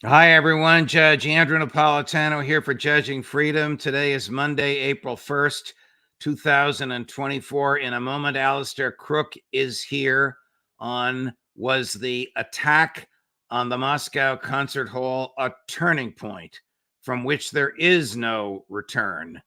Hi, everyone. Judge Andrew Napolitano here for Judging Freedom. Today is Monday, April 1st, 2024. In a moment, Alastair Crooke is here on Was the attack on the Moscow concert hall a turning point from which there is no return?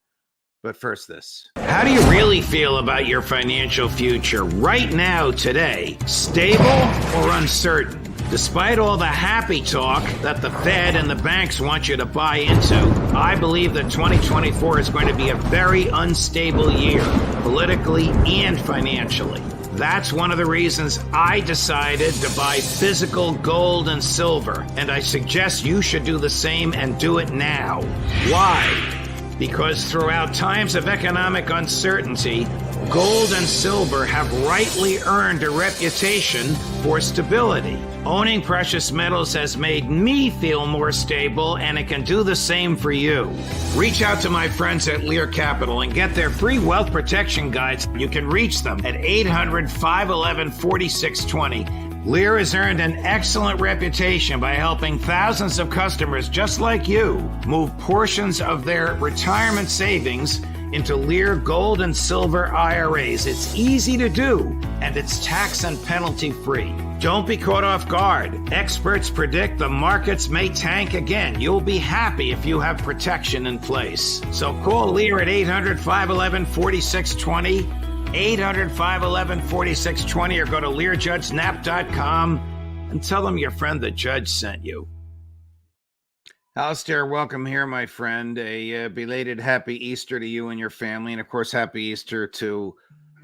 But first, this. How do you really feel about your financial future right now, today? Stable or uncertain? Despite all the happy talk that the Fed and the banks want you to buy into, I believe that 2024 is going to be a very unstable year, politically and financially. That's one of the reasons I decided to buy physical gold and silver, and I suggest you should do the same and do it now. Why? Because throughout times of economic uncertainty, gold and silver have rightly earned a reputation for stability. Owning precious metals has made me feel more stable, and it can do the same for you. Reach out to my friends at Lear Capital and get their free wealth protection guides. You can reach them at 800-511-4620. Lear has earned an excellent reputation by helping thousands of customers just like you move portions of their retirement savings into Lear gold and silver IRAs. It's easy to do, and it's tax and penalty free. Don't be caught off guard. Experts predict the markets may tank again. You'll be happy if you have protection in place. So call Lear at 800-511-4620. 800-511-4620, or go to LearJudgeNap.com and tell them your friend the judge sent you. Alastair, welcome here, my friend. A belated happy Easter to you and your family, and of course, happy Easter to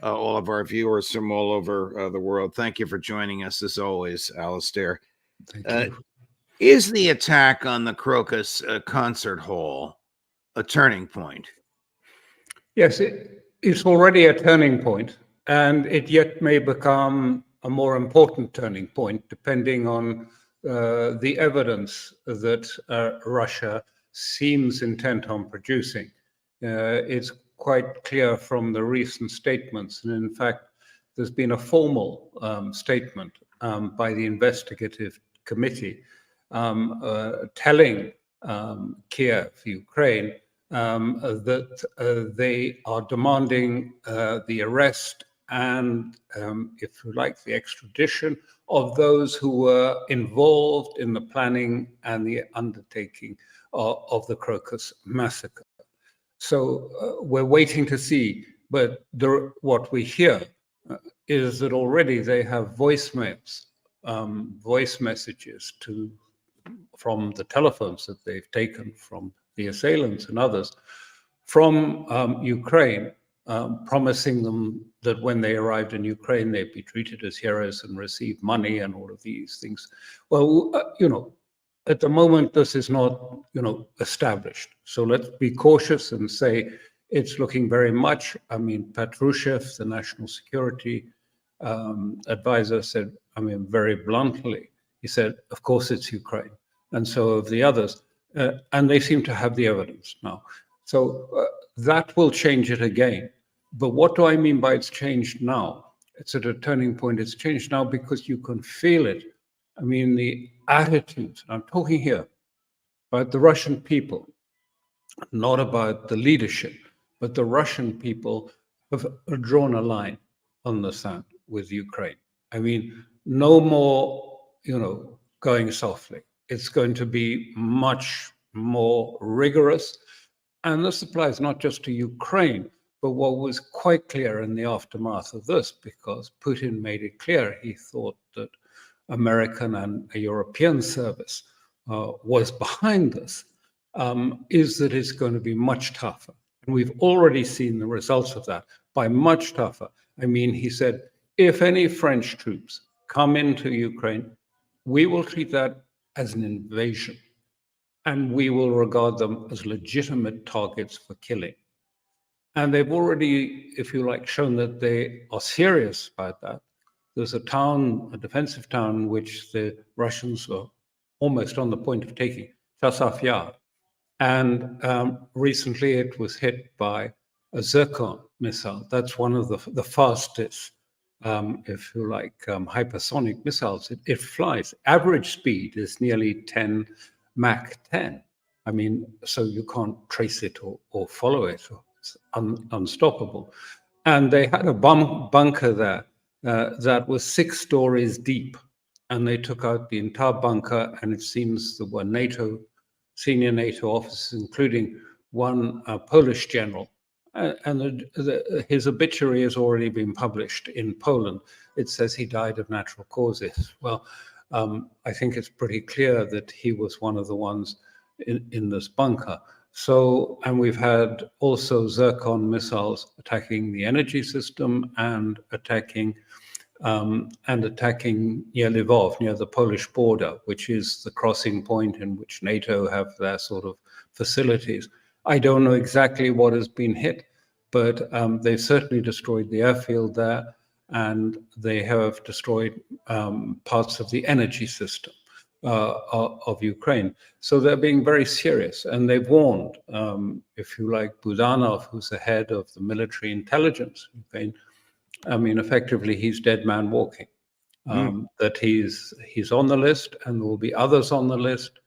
all of our viewers from all over the world. Thank you for joining us, as always, Alastair. Thank you. Is the attack on the Crocus Concert Hall a turning point? Yes, it's already a turning point, and it yet may become a more important turning point, depending on the evidence that Russia seems intent on producing. It's quite clear from the recent statements, and in fact, there's been a formal statement by the investigative committee telling Kiev, Ukraine, that they are demanding the arrest and, if you like, the extradition of those who were involved in the planning and the undertaking of the Crocus massacre. So we're waiting to see, but what we hear is that already they have voicemails, voice messages from the telephones that they've taken from the assailants and others from Ukraine, promising them that when they arrived in Ukraine, they'd be treated as heroes and receive money and all of these things. Well, at the moment, this is not, established. So let's be cautious and say it's looking very much, Patrushev, the national security advisor, said, very bluntly, he said, of course it's Ukraine. And so have the others. And they seem to have the evidence now. So that will change it again. But what do I mean by it's changed now? It's at a turning point. It's changed now because you can feel it. The attitude, I'm talking here about the Russian people, not about the leadership, but the Russian people have drawn a line on the sand with Ukraine. No more, going softly. It's going to be much more rigorous. And this applies not just to Ukraine, but what was quite clear in the aftermath of this, because Putin made it clear he thought that American and a European service was behind this, is that it's going to be much tougher. And we've already seen the results of that. By much tougher, he said, if any French troops come into Ukraine, we will treat that as an invasion, and we will regard them as legitimate targets for killing. And they've already, if you like, shown that they are serious about that. There's a defensive town, which the Russians were almost on the point of taking, Chasov Yar. And recently it was hit by a Zircon missile. That's one of the fastest, if you like, hypersonic missiles. It flies. Average speed is nearly 10 Mach 10. I mean, so you can't trace it or follow it. It's unstoppable. And they had a bunker there that was 6 stories deep. And they took out the entire bunker, and it seems there were senior NATO officers, including one Polish general. And his obituary has already been published in Poland. It says he died of natural causes. Well, I think it's pretty clear that he was one of the ones in this bunker. So, and we've had also Zircon missiles attacking the energy system and attacking near Lvov, near the Polish border, which is the crossing point in which NATO have their sort of facilities. I don't know exactly what has been hit, but they've certainly destroyed the airfield there, and they have destroyed parts of the energy system of Ukraine. So they're being very serious, and they've warned, if you like, Budanov, who's the head of the military intelligence in Ukraine. I mean, effectively, he's dead man walking. That he's on the list, and there will be others on the list.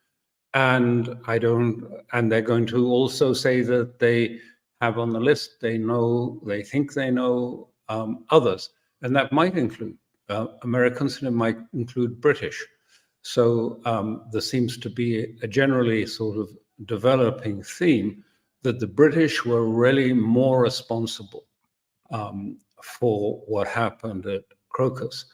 And they're going to also say that they have on the list, they think they know others. And that might include Americans, and it might include British. So there seems to be a generally sort of developing theme that the British were really more responsible for what happened at Crocus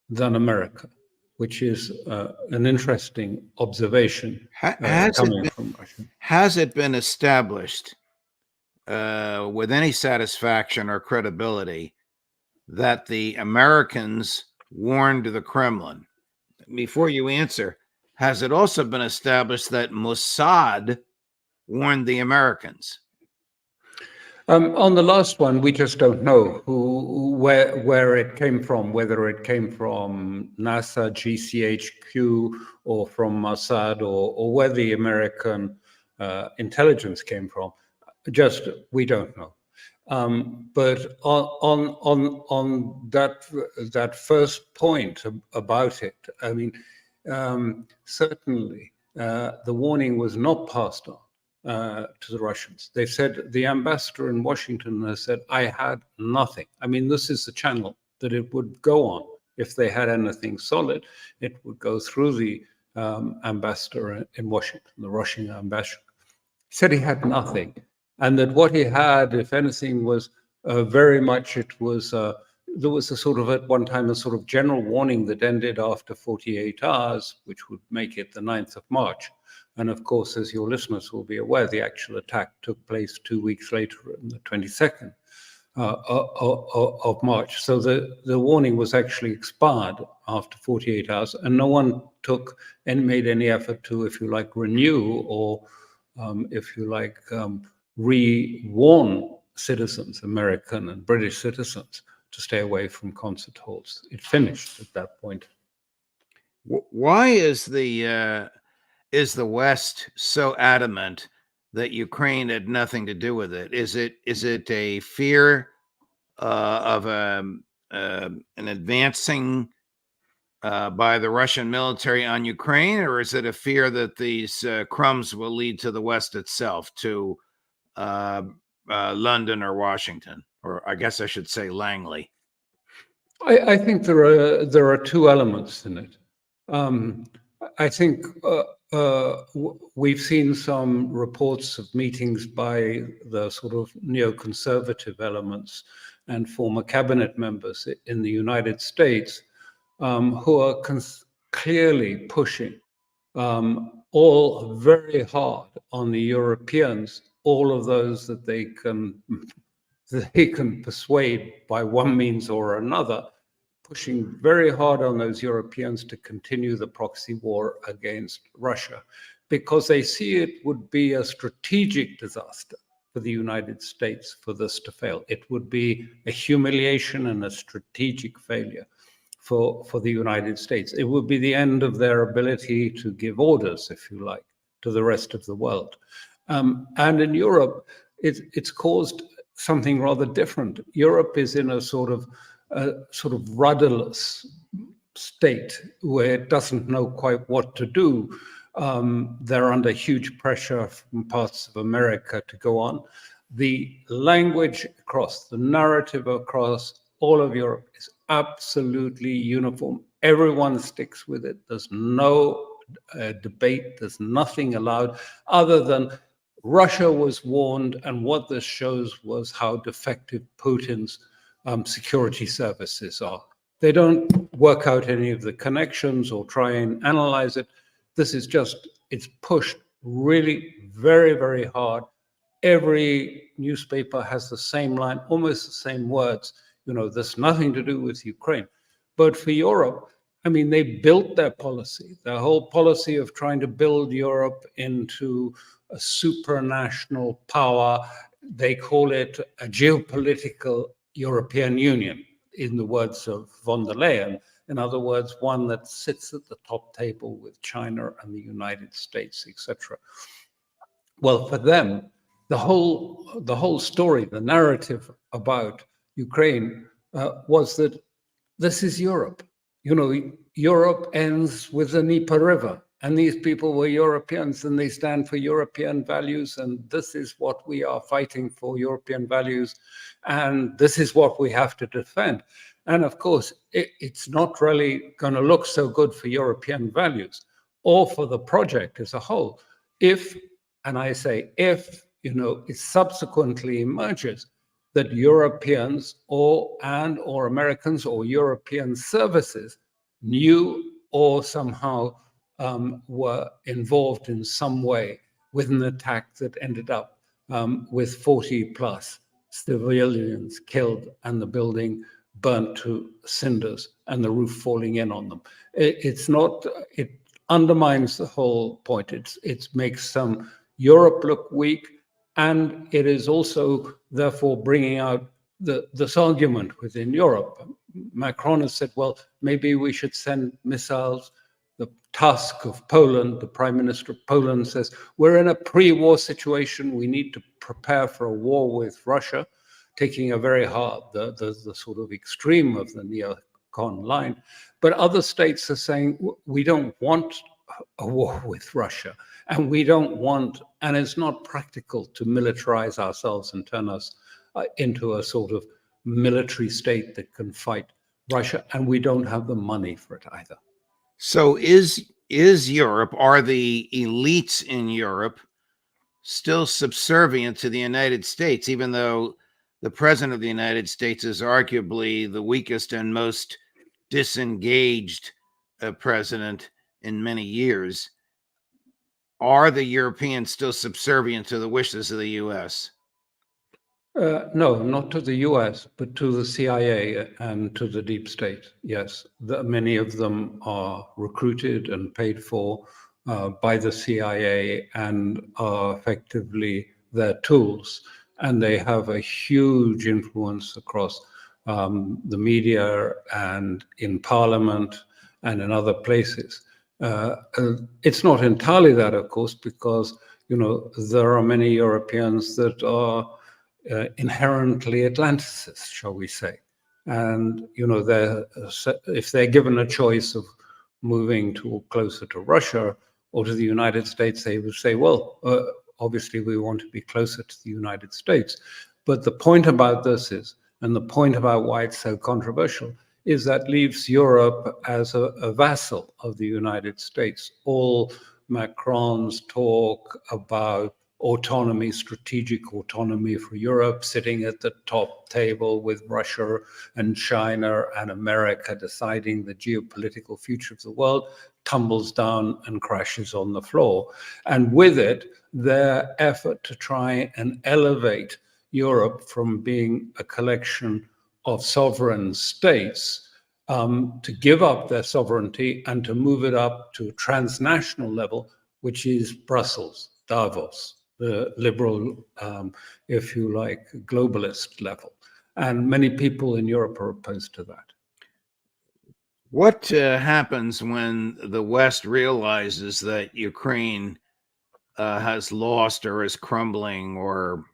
than America, which is an interesting observation coming from Russia. Has it been established with any satisfaction or credibility that the Americans warned the Kremlin? Before you answer, has it also been established that Mossad warned the Americans? On the last one, we just don't know where it came from, whether it came from NASA, GCHQ, or from Mossad, or where the American intelligence came from. Just, we don't know. But on that first point about it, I mean, certainly the warning was not passed on to the Russians. They said, the ambassador in Washington has said, I had nothing. I mean, this is the channel that it would go on. If they had anything solid, it would go through the ambassador in Washington, the Russian ambassador. He said he had nothing. And that what he had, if anything, was very much, there was a sort of, at one time, a sort of general warning that ended after 48 hours, which would make it the 9th of March. And of course, as your listeners will be aware, the actual attack took place 2 weeks later, on the 22nd of March. So the warning was actually expired after 48 hours, and no one made any effort to, if you like, renew or, if you like, re-warn citizens, American and British citizens, to stay away from concert halls. It finished at that point. Why is the West so adamant that Ukraine had nothing to do with it? Is it a fear of an advancing by the Russian military on Ukraine, or is it a fear that these crumbs will lead to the West itself, to London or Washington, or I guess I should say Langley? I think there are two elements in it. I think we've seen some reports of meetings by the sort of neoconservative elements and former cabinet members in the United States who are clearly pushing all very hard on the Europeans, all of those that they can persuade by one means or another, pushing very hard on those Europeans to continue the proxy war against Russia, because they see it would be a strategic disaster for the United States for this to fail. It would be a humiliation and a strategic failure for the United States. It would be the end of their ability to give orders, if you like, to the rest of the world. And in Europe, it's caused something rather different. Europe is in a sort of rudderless state where it doesn't know quite what to do. They're under huge pressure from parts of America to go on. The language across, the narrative across all of Europe is absolutely uniform. Everyone sticks with it. There's no debate. There's nothing allowed other than Russia was warned, and what this shows was how defective Putin's security services are. They don't work out any of the connections or try and analyze it. This is just, it's pushed really very, very hard. Every newspaper has the same line, almost the same words. You know, there's nothing to do with Ukraine. But for Europe, I mean, they built their policy, their whole policy of trying to build Europe into a supranational power. They call it a geopolitical European Union, in the words of von der Leyen. In other words, one that sits at the top table with China and the United States, etc. Well, for them, the whole story, the narrative about Ukraine was that this is Europe. You know, Europe ends with the Dnieper River, and these people were Europeans, and they stand for European values, and this is what we are fighting for, European values, and this is what we have to defend. And of course, it's not really going to look so good for European values or for the project as a whole if, and I say if, you know, it subsequently emerges that Europeans or Americans or European services knew or somehow were involved in some way with an attack that ended up with 40 plus civilians killed and the building burnt to cinders and the roof falling in on them. It undermines the whole point. It makes Europe look weak, and it is also therefore bringing out this argument within Europe. Macron has said, well, maybe we should send missiles. The Tusk of Poland, the Prime Minister of Poland, says, we're in a pre-war situation. We need to prepare for a war with Russia, taking a very hard, the sort of extreme of the neocon line. But other states are saying, we don't want a war with Russia, and we don't want, and it's not practical to militarize ourselves and turn us into a sort of military state that can fight Russia, and we don't have the money for it either. So is Europe, are the elites in Europe still subservient to the United States, even though the president of the United States is arguably the weakest and most disengaged president in many years? Are the Europeans still subservient to the wishes of the U.S.? No, not to the US, but to the CIA and to the deep state. Yes, many of them are recruited and paid for by the CIA and are effectively their tools. And they have a huge influence across the media and in parliament and in other places. It's not entirely that, of course, because, you know, there are many Europeans that are inherently Atlanticists, shall we say. And, you know, if they're given a choice of moving closer to Russia or to the United States, they would say, well, obviously we want to be closer to the United States. But the point about this is, and the point about why it's so controversial, is that leaves Europe as a vassal of the United States. All Macron's talk about autonomy, strategic autonomy for Europe, sitting at the top table with Russia and China and America deciding the geopolitical future of the world, tumbles down and crashes on the floor. And with it, their effort to try and elevate Europe from being a collection of sovereign states to give up their sovereignty and to move it up to a transnational level, which is Brussels, Davos, the liberal, if you like, globalist level. And many people in Europe are opposed to that. What happens when the West realizes that Ukraine has lost or is crumbling or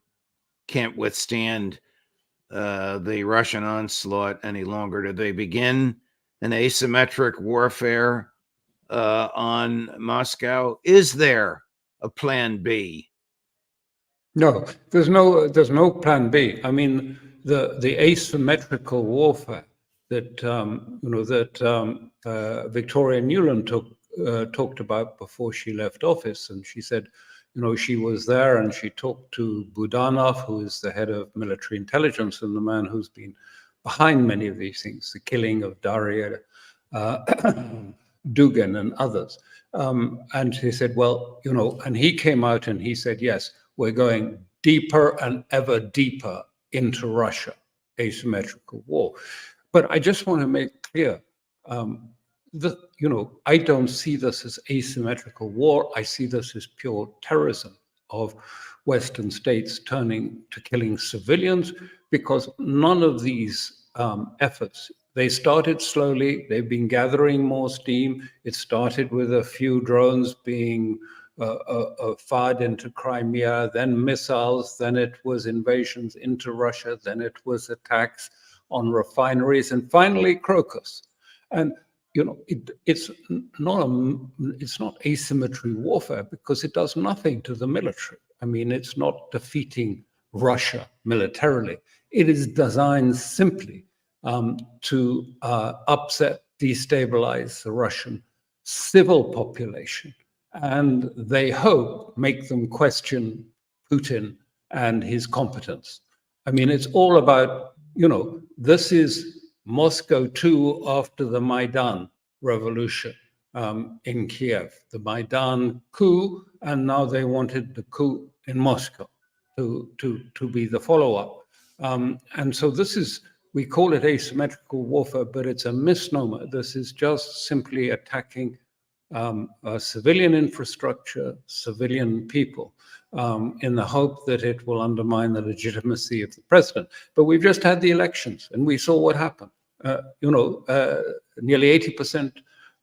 can't withstand the Russian onslaught any longer? Do they begin an asymmetric warfare on Moscow? Is there a plan B? No, there's no plan B. I mean, the asymmetrical warfare that Victoria Nuland talked about before she left office, and she said, she was there and she talked to Budanov, who is the head of military intelligence and the man who's been behind many of these things, the killing of Daria Dugin and others. And he said, well, and he came out and he said, yes, we're going deeper and ever deeper into Russia, asymmetrical war. But I just want to make clear that, I don't see this as asymmetrical war. I see this as pure terrorism of Western states turning to killing civilians, because none of these efforts, they started slowly. They've been gathering more steam. It started with a few drones being fired into Crimea, then missiles, then it was invasions into Russia, then it was attacks on refineries, and finally Crocus. And it's not asymmetry warfare because it does nothing to the military. I mean, it's not defeating Russia militarily. It is designed simply to upset, destabilize the Russian civil population, and they hope make them question Putin and his competence. I mean, it's all about, this is Moscow too after the Maidan revolution in Kiev, the Maidan coup, and now they wanted the coup in Moscow to be the follow-up. And so this is, we call it asymmetrical warfare, but it's a misnomer. This is just simply attacking civilian infrastructure, civilian people, in the hope that it will undermine the legitimacy of the president. But we've just had the elections, and we saw what happened. Nearly 80%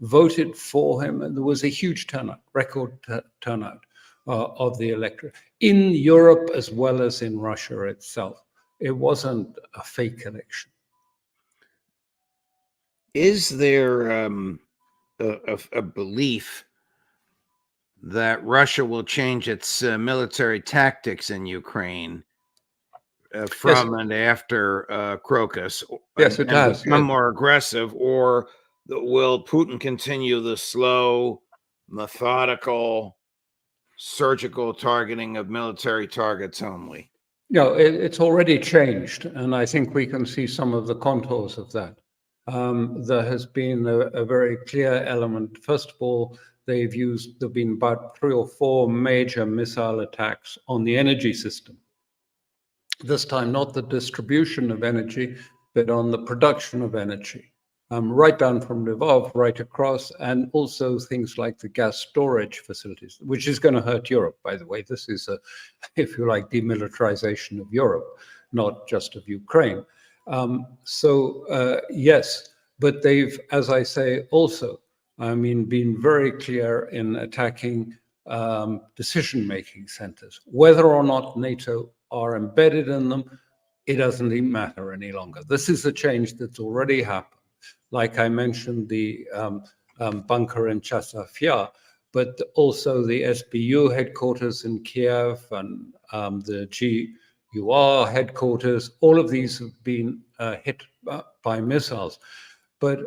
voted for him, and there was a huge turnout, record turnout of the electorate in Europe as well as in Russia itself. It wasn't a fake election. Is there a belief that Russia will change its military tactics in Ukraine from and after Crocus? Yes, it does. Become more aggressive, or will Putin continue the slow, methodical, surgical targeting of military targets only? It's already changed, and I think we can see some of the contours of that. There has been a very clear element. First of all, there've been about 3 or 4 major missile attacks on the energy system. This time, not the distribution of energy, but on the production of energy, right down from Lvov, right across, and also things like the gas storage facilities, which is going to hurt Europe, by the way. This is if you like, demilitarization of Europe, not just of Ukraine. Yes, but they've, as I say, also, been very clear in attacking decision-making centers. Whether or not NATO are embedded in them, it doesn't even matter any longer. This is a change that's already happened. Like I mentioned, the bunker in Chasiv Yar, but also the SBU headquarters in Kiev and the GUR headquarters. All of these have been hit by missiles. But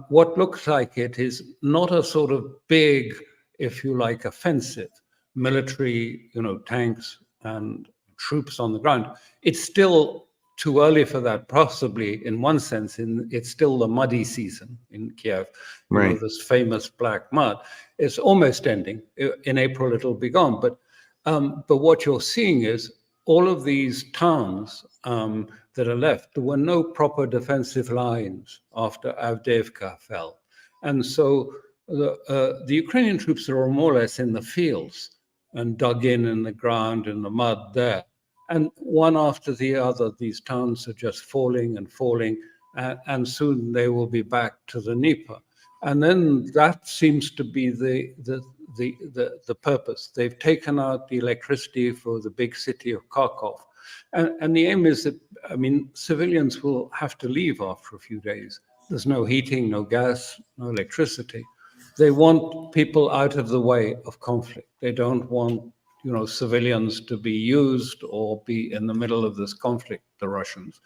what looks like it is not a sort of big, if you like, offensive military, tanks and troops on the ground. It's still too early for that, possibly in one sense. It's still the muddy season in Kiev, right? This famous black mud. It's almost ending. In April, it'll be gone. But what you're seeing is all of these towns that are left. There were no proper defensive lines after Avdiivka fell, and so the Ukrainian troops are more or less in the fields and dug in the ground in the mud there. And one after the other, these towns are just falling and falling, and soon they will be back to the Dnieper. And then that seems to be the purpose. They've taken out the electricity for the big city of Kharkov. And the aim is that, civilians will have to leave after a few days. There's no heating, no gas, no electricity. They want people out of the way of conflict. They don't want, civilians to be used or be in the middle of this conflict, the Russians.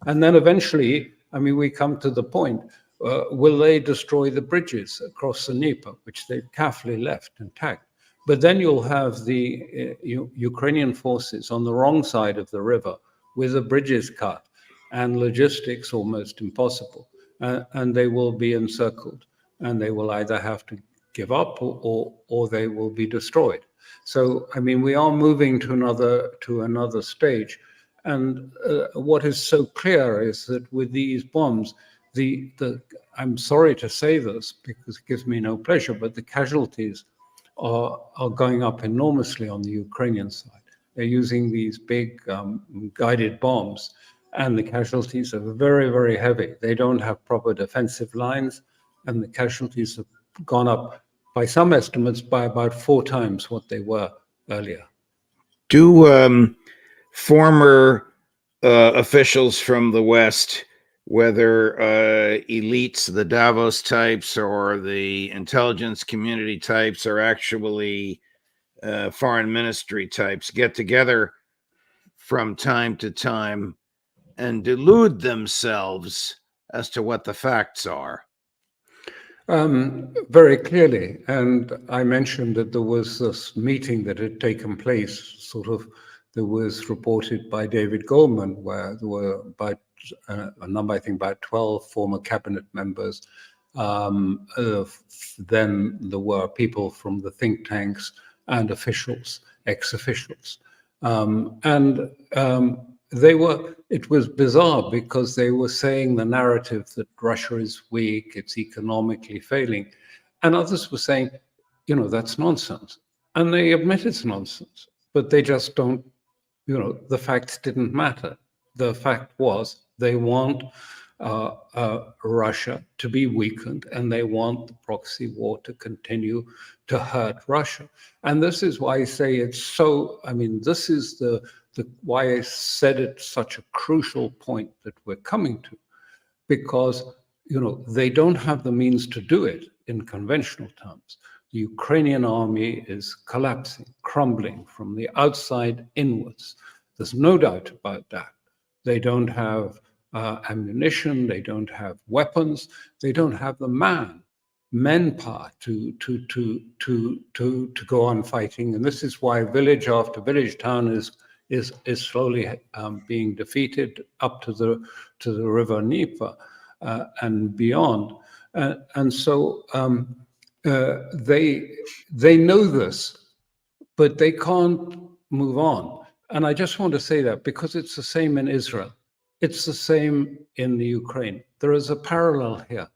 And then eventually, we come to the point, will they destroy the bridges across the Dnieper, which they've carefully left intact? But then you'll have the Ukrainian forces on the wrong side of the river with the bridges cut and logistics almost impossible. And they will be encircled, and they will either have to give up or they will be destroyed. So, we are moving to another stage. And what is so clear is that with these bombs, I'm sorry to say this because it gives me no pleasure, but the casualties are going up enormously on the Ukrainian side. They're using these big guided bombs, and the casualties are very, very heavy. They don't have proper defensive lines, and the casualties have gone up, by some estimates, by about 4 times what they were earlier. Do former officials from the West, whether elites, the Davos types, or the intelligence community types, or actually foreign ministry types, get together from time to time and delude themselves as to what the facts are? Very clearly. And I mentioned that there was this meeting that had taken place, that was reported by David Goldman, where there were about a number, I think about 12 former cabinet members. Then there were people from the think tanks and officials, ex-officials. It was bizarre because they were saying the narrative that Russia is weak, it's economically failing. And others were saying, that's nonsense. And they admit it's nonsense, but they just don't, the facts didn't matter. The fact was they want Russia to be weakened, and they want the proxy war to continue to hurt Russia. And this is why I say it's so, this is why I said it's such a crucial point that we're coming to, because, they don't have the means to do it in conventional terms. The Ukrainian army is collapsing, crumbling from the outside inwards. There's no doubt about that. They don't have ammunition, they don't have weapons, they don't have the manpower to go on fighting. And this is why village after village, town is slowly being defeated up to the river Dnieper and beyond. And so they know this, but they can't move on. And I just want to say that because it's the same in Israel. It's the same in the Ukraine. There is a parallel here.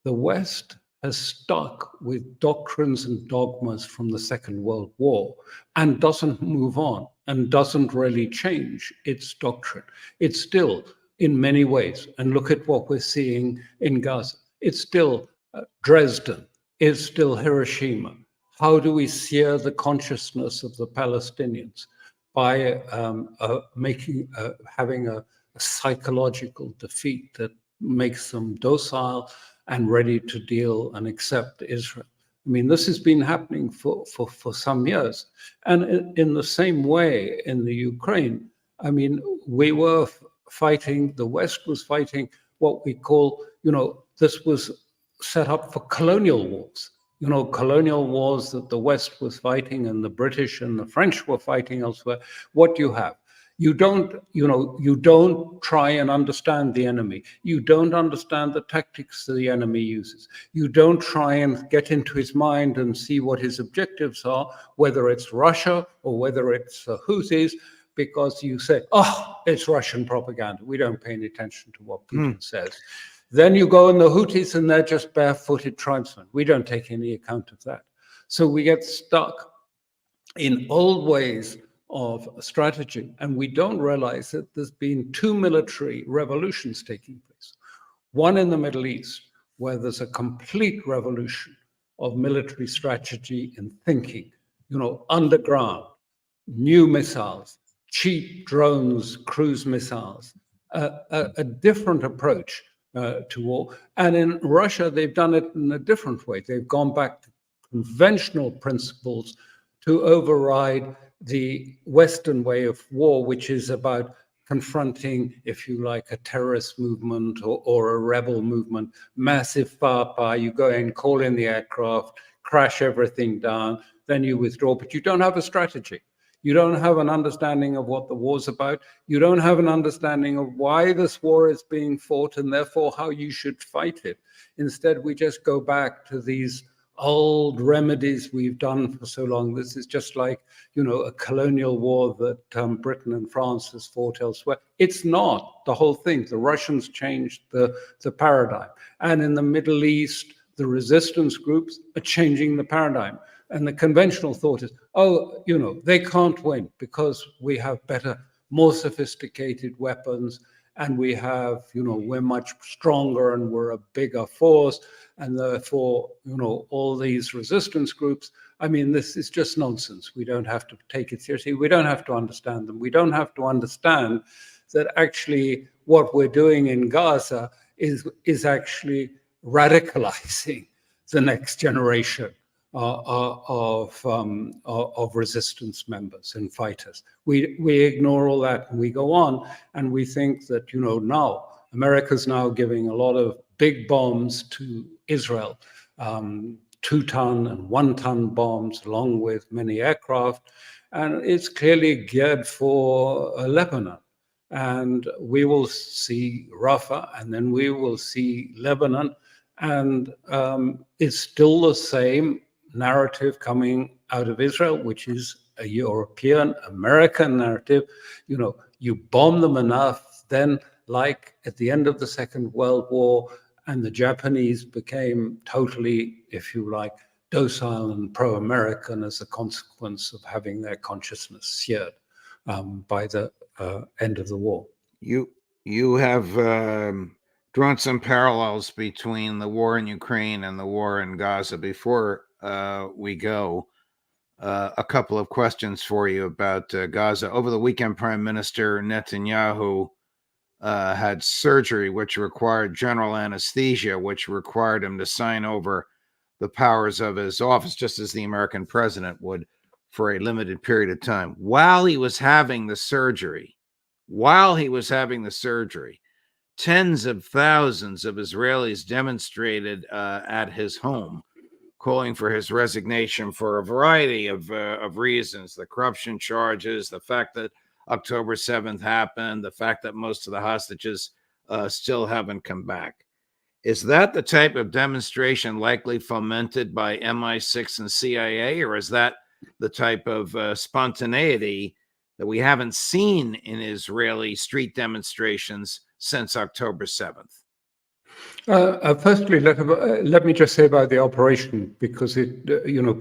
The West has stuck with doctrines and dogmas from the Second World War and doesn't move on and doesn't really change its doctrine. It's still, in many ways, and look at what we're seeing in Gaza, it's still Dresden, it's still Hiroshima. How do we sear the consciousness of the Palestinians? By having a psychological defeat that makes them docile and ready to deal and accept Israel. This has been happening for some years. And in the same way in the Ukraine, we were fighting, the West was fighting what we call, this was set up for colonial wars. Colonial wars that the West was fighting and the British and the French were fighting elsewhere. What do you have? You don't try and understand the enemy. You don't understand the tactics that the enemy uses. You don't try and get into his mind and see what his objectives are, whether it's Russia or whether it's Houthis, because you say, it's Russian propaganda. We don't pay any attention to what Putin says. Then you go on the Houthis and they're just barefooted tribesmen. We don't take any account of that. So we get stuck in old ways of strategy, and we don't realize that there's been 2 military revolutions taking place. One in the Middle East, where there's a complete revolution of military strategy and thinking, underground, new missiles, cheap drones, cruise missiles, a different approach to war. And in Russia, they've done it in a different way. They've gone back to conventional principles to override the Western way of war, which is about confronting, if you like, a terrorist movement or a rebel movement, massive firepower. You go in, call in the aircraft, crash everything down, then you withdraw, but you don't have a strategy. You don't have an understanding of what the war's about. You don't have an understanding of why this war is being fought and therefore how you should fight it. Instead, we just go back to these old remedies we've done for so long. This is just like, a colonial war that Britain and France has fought elsewhere. It's not the whole thing. The Russians changed the paradigm. And in the Middle East, the resistance groups are changing the paradigm. And the conventional thought is, they can't win because we have better, more sophisticated weapons, and we have, we're much stronger and we're a bigger force, and therefore, all these resistance groups, this is just nonsense. We don't have to take it seriously. We don't have to understand them. We don't have to understand that actually what we're doing in Gaza is actually radicalizing the next generation of resistance members and fighters. We ignore all that and we go on and we think that, now America's now giving a lot of big bombs to Israel, 2-ton and 1-ton bombs, along with many aircraft, and it's clearly geared for Lebanon. And we will see Rafah, and then we will see Lebanon, and it's still the same narrative coming out of Israel, which is a European American narrative. You bomb them enough, then like at the end of the Second World War, and the Japanese became totally, if you like, docile and pro-American as a consequence of having their consciousness seared by the end of the war. You have drawn some parallels between the war in Ukraine and the war in Gaza. Before we go, a couple of questions for you about Gaza. Over the weekend, Prime Minister Netanyahu had surgery which required general anesthesia, which required him to sign over the powers of his office, just as the American president would, for a limited period of time. While he was having the surgery, tens of thousands of Israelis demonstrated at his home, calling for his resignation for a variety of reasons: the corruption charges, the fact that October 7th happened, the fact that most of the hostages still haven't come back. Is that the type of demonstration likely fomented by MI6 and CIA, or is that the type of spontaneity that we haven't seen in Israeli street demonstrations since October 7th? Firstly, let me just say about the operation, because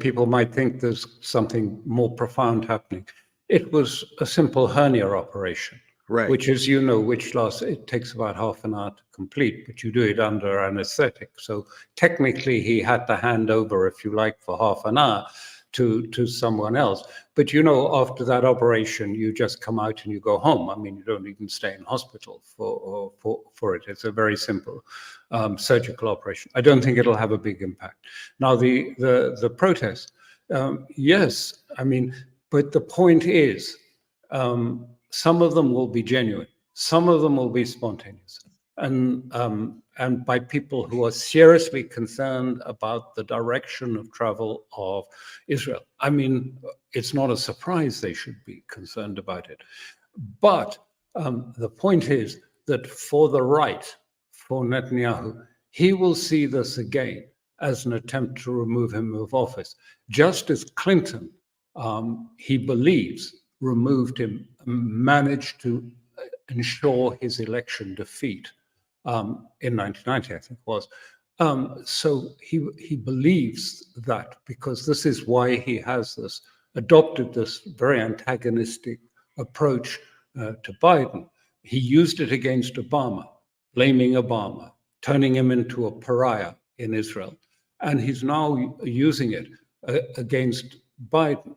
people might think there's something more profound happening. It was a simple hernia operation, right? Which is, it takes about half an hour to complete, but you do it under anesthetic. So technically, he had to hand over, if you like, for half an hour to someone else. But after that operation, you just come out and you go home. You don't even stay in hospital for it. It's a very simple surgical operation. I don't think it'll have a big impact. Now, the protest, yes, but the point is, some of them will be genuine, some of them will be spontaneous, and by people who are seriously concerned about the direction of travel of Israel. It's not a surprise they should be concerned about it. But the point is that for the right, for Netanyahu, he will see this again as an attempt to remove him of office, just as Clinton, he believes, removed him, managed to ensure his election defeat in 1990, I think it was. So he believes that, because this is why he has adopted this very antagonistic approach to Biden. He used it against Obama, blaming Obama, turning him into a pariah in Israel. And he's now using it against Biden,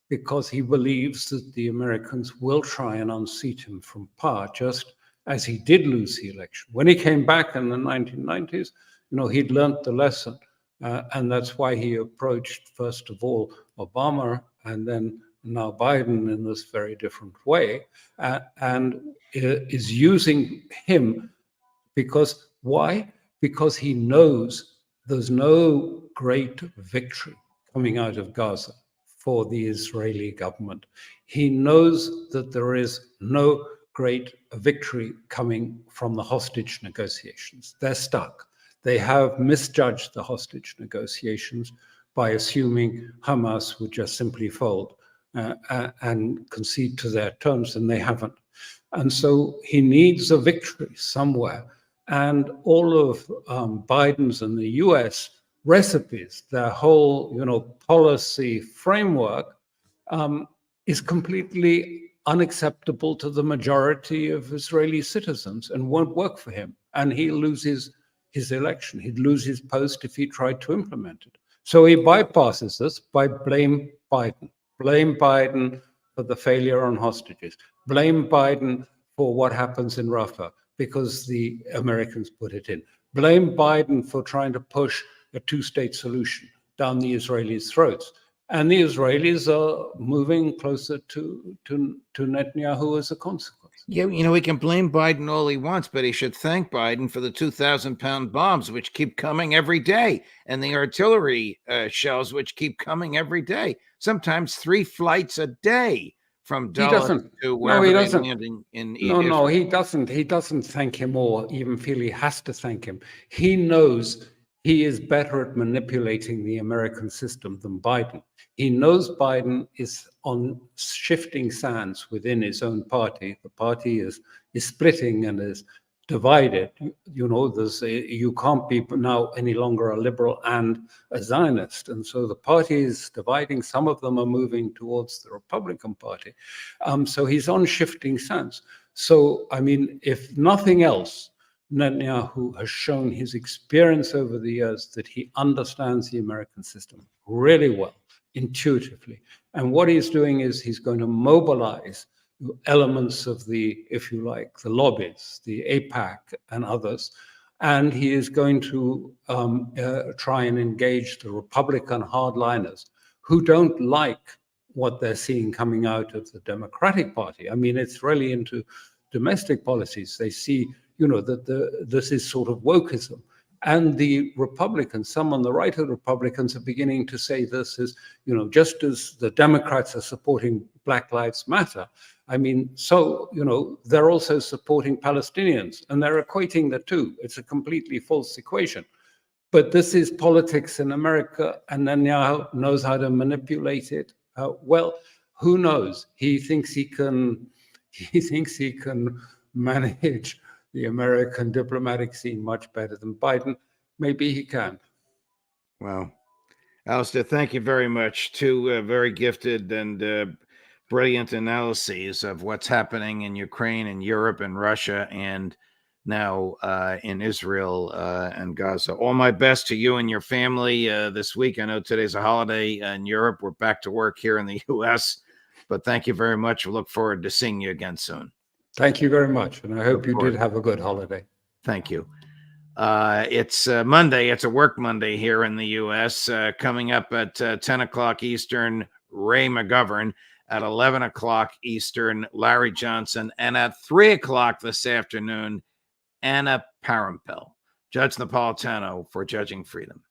because he believes that the Americans will try and unseat him from power, just as he did lose the election. When he came back in the 1990s, he'd learnt the lesson. And that's why he approached, first of all, Obama and then now Biden in this very different way, and is using him because why? Because he knows there's no great victory coming out of Gaza for the Israeli government. He knows that there is no great victory coming from the hostage negotiations. They're stuck. They have misjudged the hostage negotiations by assuming Hamas would just simply fold and concede to their terms, and they haven't. And so he needs a victory somewhere. And all of Biden's and the US recipes, their whole policy framework is completely unacceptable to the majority of Israeli citizens and won't work for him. And he loses his election. He'd lose his post if he tried to implement it. So he bypasses this by blame Biden. Blame Biden for the failure on hostages. Blame Biden for what happens in Rafah because the Americans put it in. Blame Biden for trying to push a two-state solution down the Israelis' throats. And the Israelis are moving closer to Netanyahu as a consequence. Yeah, we can blame Biden all he wants, but he should thank Biden for the 2,000-pound bombs, which keep coming every day, and the artillery shells, which keep coming every day. Sometimes 3 flights a day from Deluded to wherever they're landing in Israel. No, he doesn't. He doesn't thank him or even feel he has to thank him. He knows he is better at manipulating the American system than Biden. He knows Biden is on shifting sands within his own party. The party is splitting and is divided. You can't be now any longer a liberal and a Zionist. And so the party is dividing. Some of them are moving towards the Republican Party. So he's on shifting sands. So, if nothing else, Netanyahu has shown his experience over the years that he understands the American system really well, intuitively. And what he's doing is he's going to mobilize elements of the, if you like, the lobbies, the AIPAC and others, and he is going to try and engage the Republican hardliners who don't like what they're seeing coming out of the Democratic Party. It's really into domestic policies. They see that this is sort of wokeism. And the Republicans, some on the right of the Republicans, are beginning to say this is, just as the Democrats are supporting Black Lives Matter, they're also supporting Palestinians, and they're equating the two. It's a completely false equation. But this is politics in America, and Netanyahu knows how to manipulate it. Well, who knows? He thinks he can manage the American diplomatic scene much better than Biden. Maybe he can. Well, Alastair, thank you very much. 2 very gifted and brilliant analyses of what's happening in Ukraine and Europe and Russia and now in Israel and Gaza. All my best to you and your family this week. I know today's a holiday in Europe. We're back to work here in the U.S., but thank you very much. We look forward to seeing you again soon. Thank you very much, and I hope you did have a good holiday. Thank you. It's Monday. It's a work Monday here in the U.S. Coming up at 10 o'clock Eastern, Ray McGovern. At 11 o'clock Eastern, Larry Johnson. And at 3 o'clock this afternoon, Anna Parampil. Judge Napolitano for Judging Freedom.